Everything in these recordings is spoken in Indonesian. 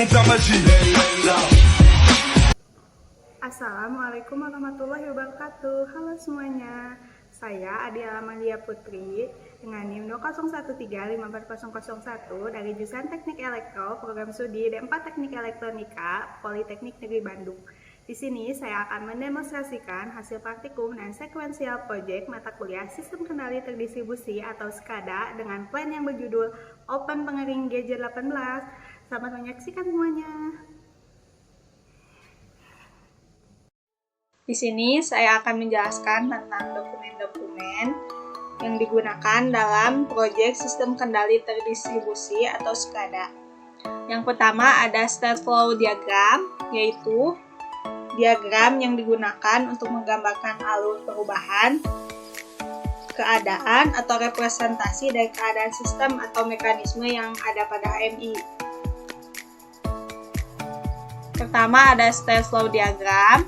ta magie. Assalamualaikum warahmatullahi wabarakatuh. Halo semuanya, saya Adi Amalia Putri dengan NIM 01354001 dari jurusan Teknik Elektro, Program Studi D4 Teknik Elektronika, Politeknik Negeri Bandung. Di sini saya akan mendemonstrasikan hasil praktikum dan sekuensial project mata kuliah Sistem Kendali Terdistribusi atau SCADA dengan plan yang berjudul Open Pengering GJ18. Selamat menyaksikan semuanya. Di sini saya akan menjelaskan tentang dokumen-dokumen yang digunakan dalam proyek Sistem Kendali Terdistribusi atau SCADA. Yang pertama ada State Flow Diagram, yaitu diagram yang digunakan untuk menggambarkan alur perubahan, keadaan atau representasi dari keadaan sistem atau mekanisme yang ada pada HMI. Pertama ada State Flow Diagram,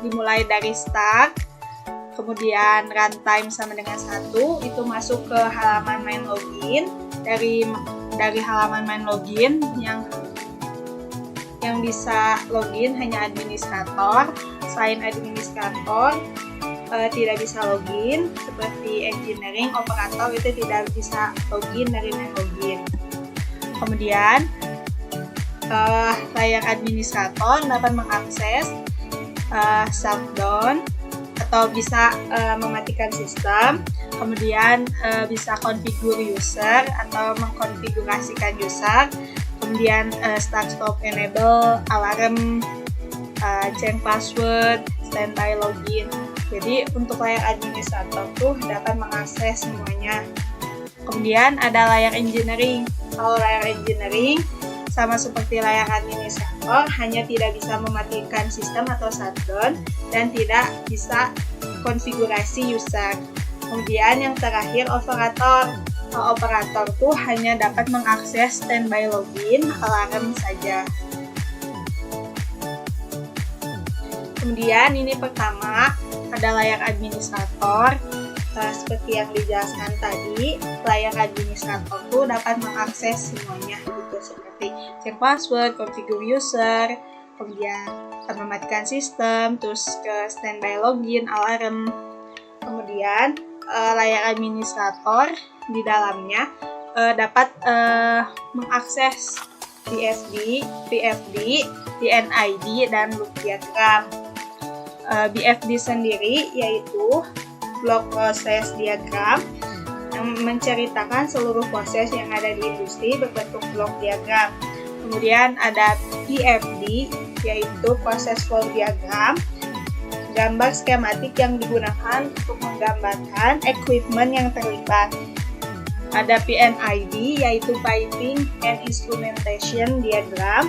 dimulai dari start, kemudian runtime sama dengan 1, itu masuk ke halaman main login. Dari halaman main login yang bisa login hanya administrator. Selain administrator tidak bisa login, seperti engineering, operator itu tidak bisa login dari main login. Kemudian layar administrator dapat mengakses shutdown atau bisa mematikan sistem, kemudian bisa configure user atau mengkonfigurasikan user, kemudian start stop enable, alarm, change password, standby login. Jadi untuk layar administrator tuh dapat mengakses semuanya. Kemudian ada layar engineering. Kalau layar engineering sama seperti layar administrator, hanya tidak bisa mematikan sistem atau shutdown dan tidak bisa konfigurasi user. Kemudian yang terakhir operator. Operator tuh hanya dapat mengakses standby login, alarm saja. Kemudian ini pertama ada layar administrator. Seperti yang dijelaskan tadi, layar administrator tuh dapat mengakses semuanya gitu, seperti change password, configure user, kemudian mematikan sistem, terus ke standby login, alarm. Kemudian layar administrator di dalamnya dapat mengakses BFD, PFD, DNID, dan loop diagram. BFD sendiri yaitu blok proses diagram yang menceritakan seluruh proses yang ada di industri berbentuk blok diagram. Kemudian ada PFD yaitu proses flow diagram, gambar skematik yang digunakan untuk menggambarkan equipment yang terlibat. Ada PNID yaitu Piping and Instrumentation Diagram,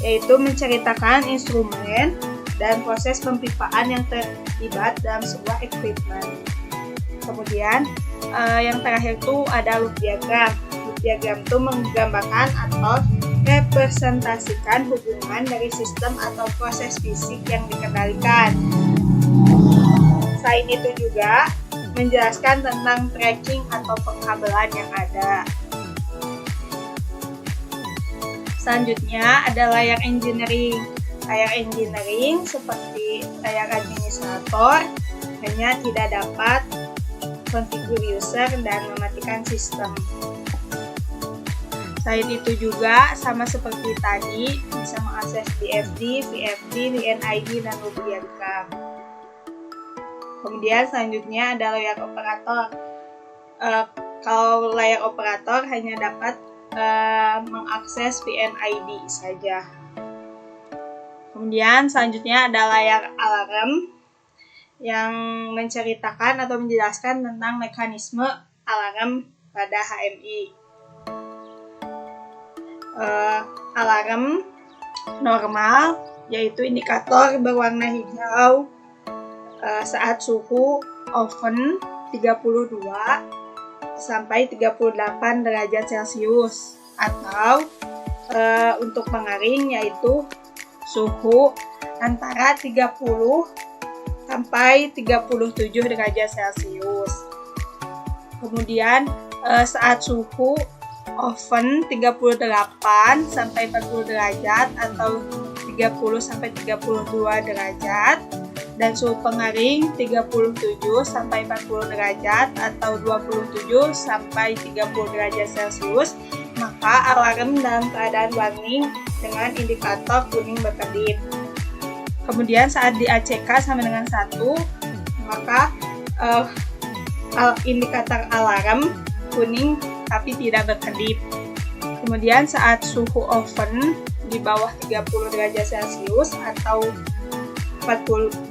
yaitu menceritakan instrumen dan proses pempipaan yang terlibat dalam sebuah equipment. Kemudian yang terakhir itu ada loop diagram. Loop diagram itu menggambarkan atau representasikan hubungan dari sistem atau proses fisik yang dikendalikan. Selain itu juga menjelaskan tentang tracking atau pengkabelan yang ada. Selanjutnya ada layar engineering. Layar engineering seperti layar administrator hanya tidak dapat configure user dan mematikan sistem. Selain itu juga sama seperti tadi bisa mengakses BFD, VFD, DNID, dan loop diagram. Kemudian selanjutnya ada layar operator. Kalau layar operator hanya dapat mengakses PNID saja. Kemudian selanjutnya ada layar alarm yang menceritakan atau menjelaskan tentang mekanisme alarm pada HMI. Alarm normal yaitu indikator berwarna hijau saat suhu oven 32 sampai 38 derajat Celcius, atau untuk pengering yaitu suhu antara 30 sampai 37 derajat Celcius. Kemudian saat suhu oven 38 sampai 40 derajat atau 30 sampai 32 derajat, dan suhu pengering 37 sampai 40 derajat atau 27 sampai 30 derajat Celcius, maka alarm dalam keadaan warning dengan indikator kuning berkedip. Kemudian saat di ACK sama dengan 1, maka indikator alarm kuning tapi tidak berkedip. Kemudian saat suhu oven di bawah 30 derajat Celcius atau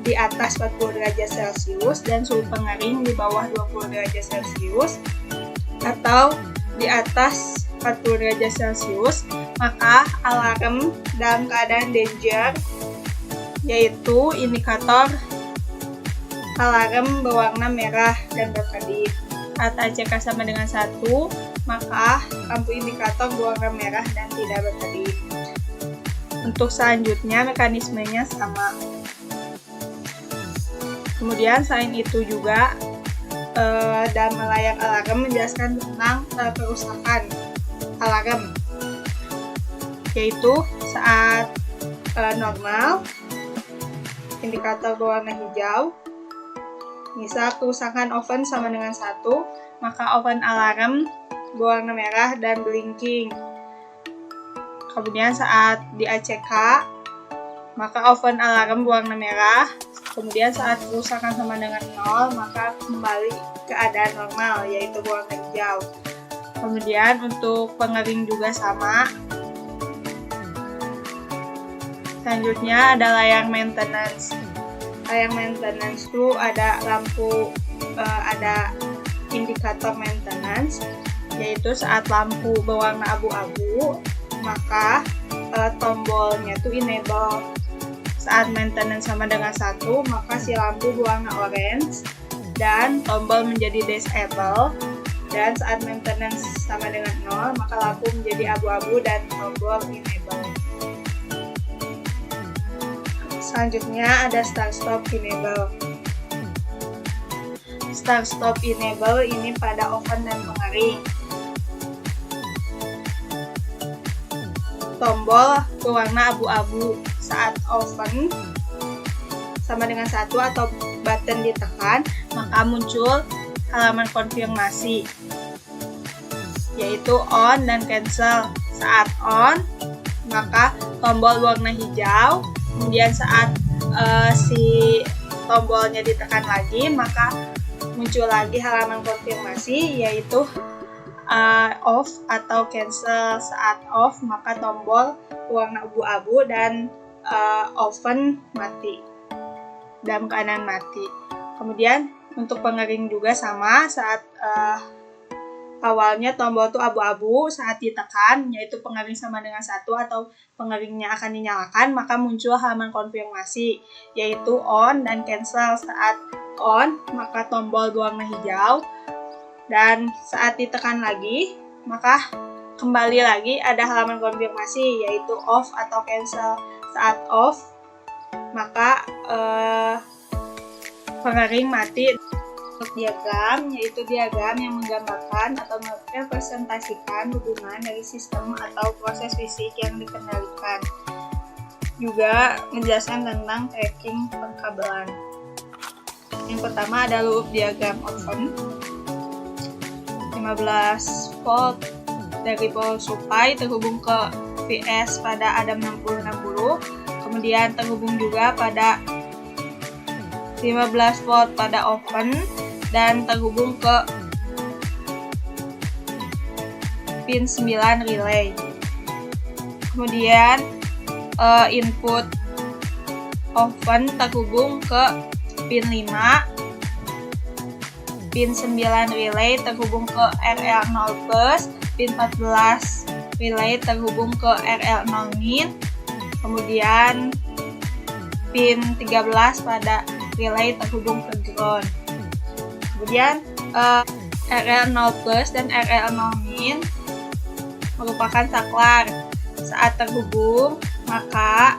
di atas 40 derajat Celcius dan suhu pengering di bawah 20 derajat Celcius atau di atas 40 derajat Celcius, maka alarm dalam keadaan danger, yaitu indikator alarm berwarna merah dan berkedip. Saat ACK sama dengan 1, maka lampu indikator berwarna merah dan tidak berkedip. Untuk selanjutnya mekanismenya sama. Kemudian selain itu juga dalam layar alarm menjelaskan tentang kerusakan alarm, yaitu saat normal indikator berwarna hijau, misal kerusakan oven sama dengan 1, maka oven alarm berwarna merah dan blinking. Kemudian saat di ACK, maka oven alarm berwarna merah. Kemudian saat kerusakan sama dengan 0, maka kembali keadaan normal, yaitu berwarna hijau. Kemudian untuk pengering juga sama. Selanjutnya ada layar maintenance. Layar maintenance itu ada lampu, ada indikator maintenance, yaitu saat lampu berwarna abu-abu, maka tombolnya itu enable. Saat maintenance sama dengan 1, maka si lampu berwarna orange dan tombol menjadi disable. Dan saat maintenance sama dengan 0, maka lampu menjadi abu-abu dan tombol enable. Selanjutnya ada start stop enable. Start stop enable ini pada oven dan pengering. Tombol berwarna abu-abu saat oven sama dengan 1 atau button ditekan, maka muncul halaman konfirmasi, yaitu on dan cancel. Saat on, maka tombol warna hijau. Kemudian saat si tombolnya ditekan lagi, maka muncul lagi halaman konfirmasi, yaitu off atau cancel. Saat off, maka tombol warna abu-abu dan oven mati, dalam keadaan mati. Kemudian untuk pengering juga sama. Saat awalnya tombol itu abu-abu, saat ditekan, yaitu pengering sama dengan 1 atau pengeringnya akan dinyalakan, maka muncul halaman konfirmasi, yaitu on dan cancel. Saat on, maka tombol berwarna hijau, dan saat ditekan lagi, maka kembali lagi ada halaman konfirmasi, yaitu off atau cancel. Saat off, maka pengering mati. Untuk diagram, yaitu diagram yang menggambarkan atau merepresentasikan hubungan dari sistem atau proses fisik yang dikendalikan. Juga menjelaskan tentang tracking perkabelan. Yang pertama ada loop diagram oven. 15 volt dari power supply terhubung ke PS pada Adam 6060. Kemudian terhubung juga pada 15 volt pada oven dan terhubung ke pin 9 relay. Kemudian input oven terhubung ke pin 5, pin 9 relay terhubung ke RL0 plus, pin 14 relay terhubung ke RL0 min, kemudian pin 13 pada relay terhubung ke ground. Kemudian RL0 plus dan RL0 min merupakan saklar. Saat terhubung, maka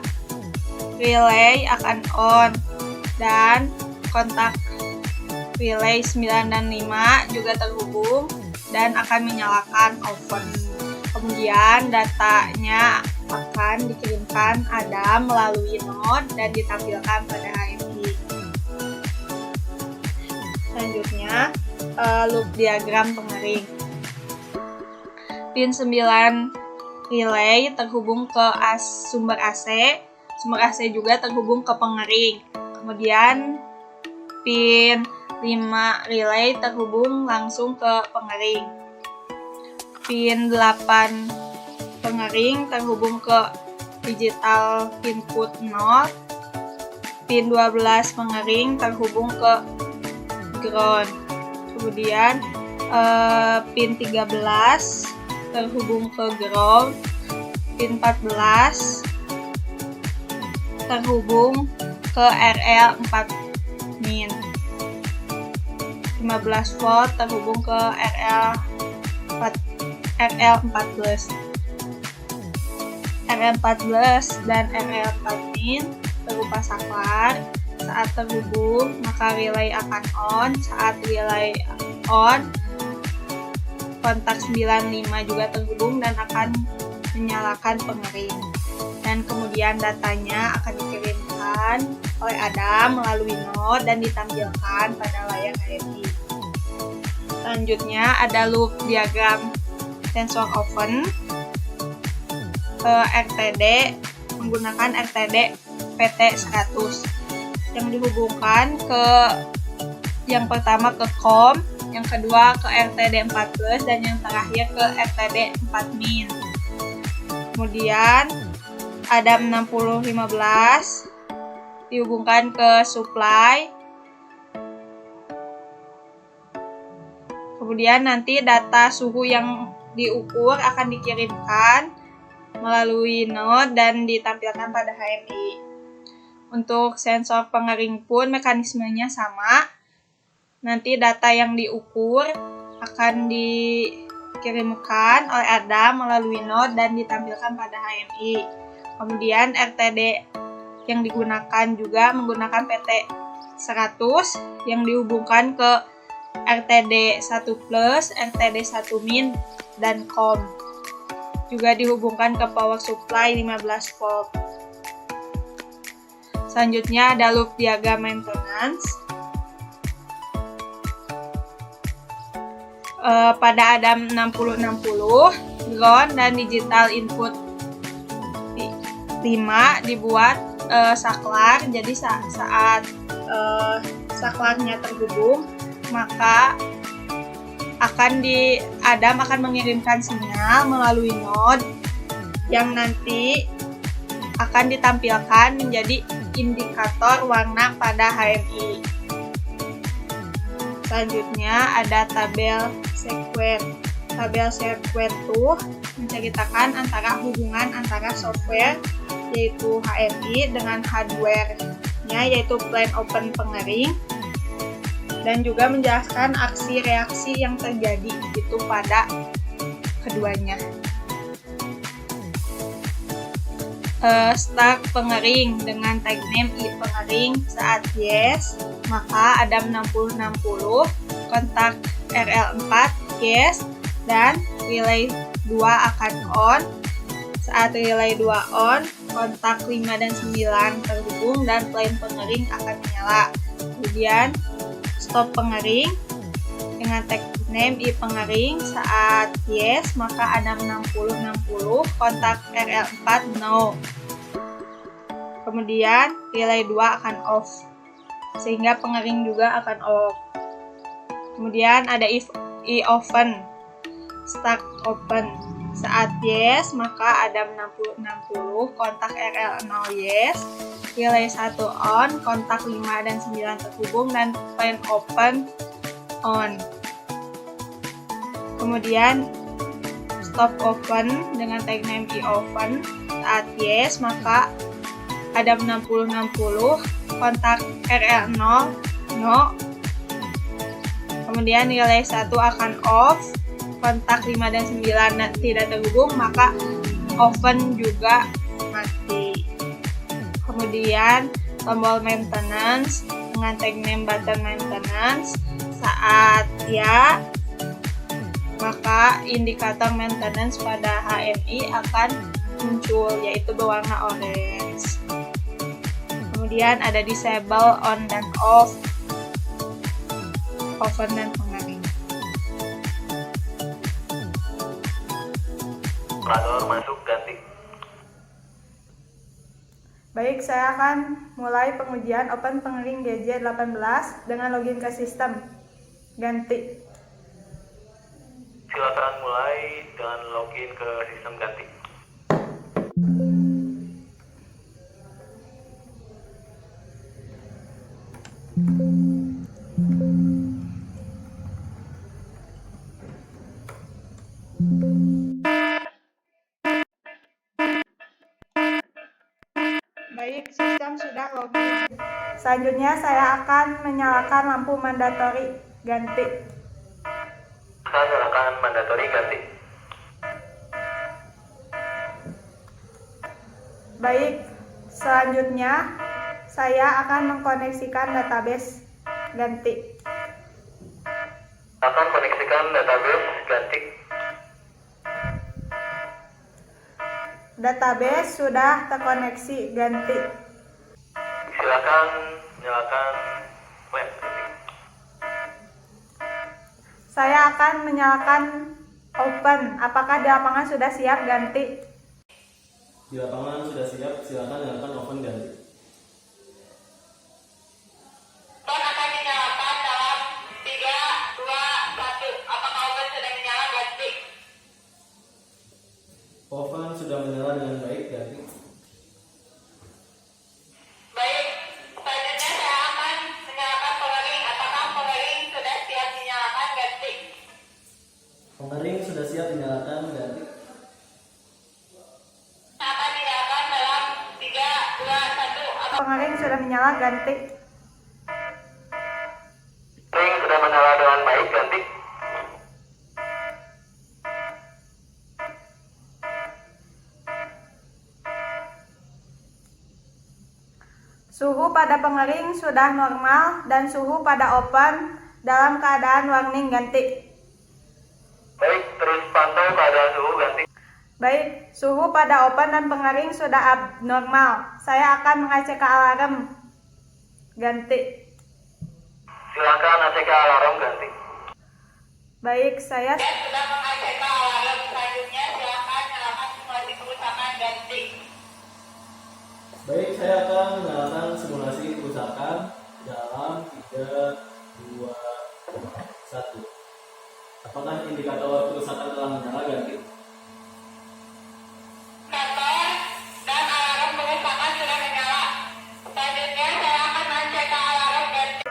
relay akan on dan kontak relay 9 dan 5 juga terhubung dan akan menyalakan oven. Kemudian datanya akan dikirimkan Adam melalui node dan ditampilkan pada HMI. Selanjutnya, loop diagram pengering. Pin 9 relay terhubung ke sumber AC. Sumber AC juga terhubung ke pengering. Kemudian pin 5 relay terhubung langsung ke pengering. Pin 8 pengering terhubung ke digital input node. Pin 12 pengering terhubung ke ground. Kemudian pin 13 terhubung ke ground. Pin 14 terhubung ke RL4 min. 15 volt terhubung ke RL14 dan RL4 min berupa saklar. Saat terhubung maka relay akan on. Saat relay on, kontak 95 juga terhubung dan akan menyalakan pengering. Dan kemudian datanya akan dikirimkan oleh Adam melalui node dan ditampilkan pada layar HMI. Selanjutnya ada loop diagram sensor oven. RTD menggunakan RTD PT100 yang dihubungkan ke yang pertama ke COM, yang kedua ke RTD14 dan yang terakhir ke RTD4 min. Kemudian Adam 6015 dihubungkan ke supply. Kemudian nanti data suhu yang diukur akan dikirimkan melalui node dan ditampilkan pada HMI. Untuk sensor pengering pun mekanismenya sama. Nanti data yang diukur akan dikirimkan oleh Adam melalui node dan ditampilkan pada HMI. Kemudian RTD yang digunakan juga menggunakan PT100 yang dihubungkan ke RTD1+, RTD1 min, dan COM. Juga dihubungkan ke power supply 15 volt. Selanjutnya ada loop diagram maintenance. Pada Adam 6060, ground dan digital input 5 dibuat saklar. Jadi saat saklarnya terhubung, maka Adam akan mengirimkan sinyal melalui node yang nanti akan ditampilkan menjadi indikator warna pada HMI. Selanjutnya ada tabel sequence. Tabel sequence itu menceritakan hubungan antara software yaitu HMI dengan hardware-nya yaitu plane open pengering, dan juga menjelaskan aksi reaksi yang terjadi itu pada keduanya. Start pengering dengan tag name i pengering. Saat yes, maka Adam 6060 kontak RL4 yes dan relay 2 akan on. Saat relay 2 on, kontak 5 dan 9 terhubung dan plane pengering akan menyala. Kemudian stop pengering dengan tag name i pengering. Saat yes, maka Adam 6060 kontak RL4 no. Kemudian relay 2 akan off sehingga pengering juga akan off. Kemudian ada if i open, start open. Saat yes, maka Adam 6060 kontak RL0 yes, relay 1 on, kontak 5 dan 9 terhubung dan plane open on. Kemudian stop open dengan tag name i open. Saat yes, maka Adam 6060 kontak RL0 no. Kemudian relay 1 akan off, kontak 5 dan 9 tidak terhubung, maka open juga mati. Kemudian tombol maintenance dengan tag name button maintenance. Saat ya, maka indikator maintenance pada HMI akan muncul, yaitu berwarna orange. Kemudian ada disable on dan off oven dan pengering. Operator masuk ganti. Baik, saya akan mulai pengujian oven pengering GJ18 dengan login ke sistem. Ganti. Silakan mulai dengan login ke sistem ganti. Baik, sistem sudah login. Selanjutnya saya akan menyalakan lampu mandatori. Ganti. Saya nyalakan mandatori ganti. Baik, selanjutnya saya akan mengkoneksikan database. Ganti. Akan koneksikan database ganti. Database sudah terkoneksi. Ganti. Silakan nyalakan web. Saya akan menyalakan open. Apakah di lapangan sudah siap? Ganti. Di lapangan sudah siap, silakan nyalakan oven ganti. Oven akan dinyalakan dalam 3, 2, 1. Apakah oven sudah menyala? Ganti. Oven sudah menyala dengan baik, ganti. Baik, selanjutnya saya akan menyalakan pengering. Apakah pengering sudah siap dinyalakan? Ganti. Pengering sudah siap dinyalakan, ganti. Akan dinyalakan dalam 3, 2, 1. Pengering sudah menyala. Ganti. Ring sudah menyala dengan baik ganti. Suhu pada pengering sudah normal dan suhu pada oven dalam keadaan warning. Ganti. Baik, terus pantau keadaan suhu ganti. Baik, suhu pada oven dan pengering sudah abnormal. Saya akan mengecek alarm. Ganti. Silakan ACK alarm ganti. Baik, saya Sudah mengecek alarm. Selanjutnya silakan nyalakan simulasi kerusakan. Ganti. Baik, saya akan menyalakan simulasi kerusakan dalam 3, 2, 1. Apakah indikator kerusakan telah menyala? Ganti. Indikator dan alarm kerusakan sudah menyala. Selanjutnya saya akan mengecek alarm. Ganti.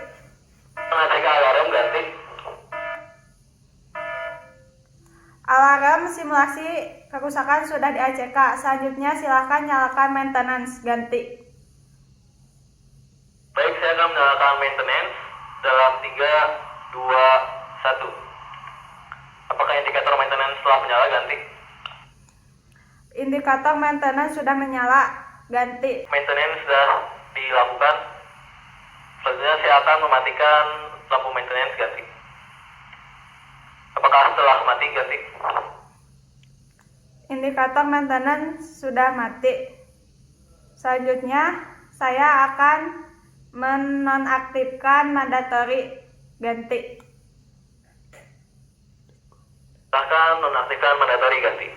ACK alarm ganti. alarm simulasi kerusakan sudah di ACK. Selanjutnya silahkan nyalakan maintenance. Ganti. Baik, saya akan menyalakan maintenance dalam 3, 2, 1. Apakah indikator maintenance telah menyala? Ganti. Indikator maintenance sudah menyala. Ganti. Maintenance sudah dilakukan. Selanjutnya saya akan mematikan lampu maintenance ganti. Apakah telah mati? Ganti. Indikator maintenance sudah mati. Selanjutnya saya akan menonaktifkan mandatory. Ganti. Silahkan nonaktifkan mandatory ganti.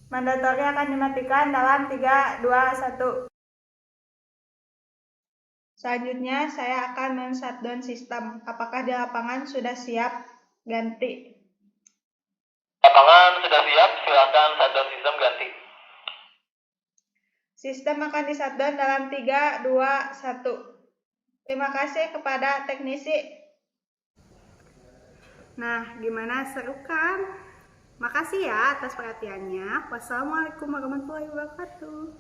Mandatory akan dimatikan dalam 3, 2, 1. Selanjutnya saya akan men-shutdown sistem. Apakah di lapangan sudah siap? Ganti. Lapangan sudah siap, silakan shutdown sistem ganti. Sistem akan di-shutdown dalam 3, 2, 1. Terima kasih kepada teknisi. Nah, gimana, seru kan? Makasih ya atas perhatiannya. Wassalamualaikum warahmatullahi wabarakatuh.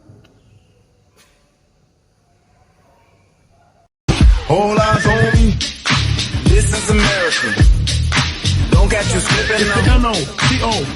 Hold on, homie. This is America. Don't catch you slipping. No, C-O-R-I-O.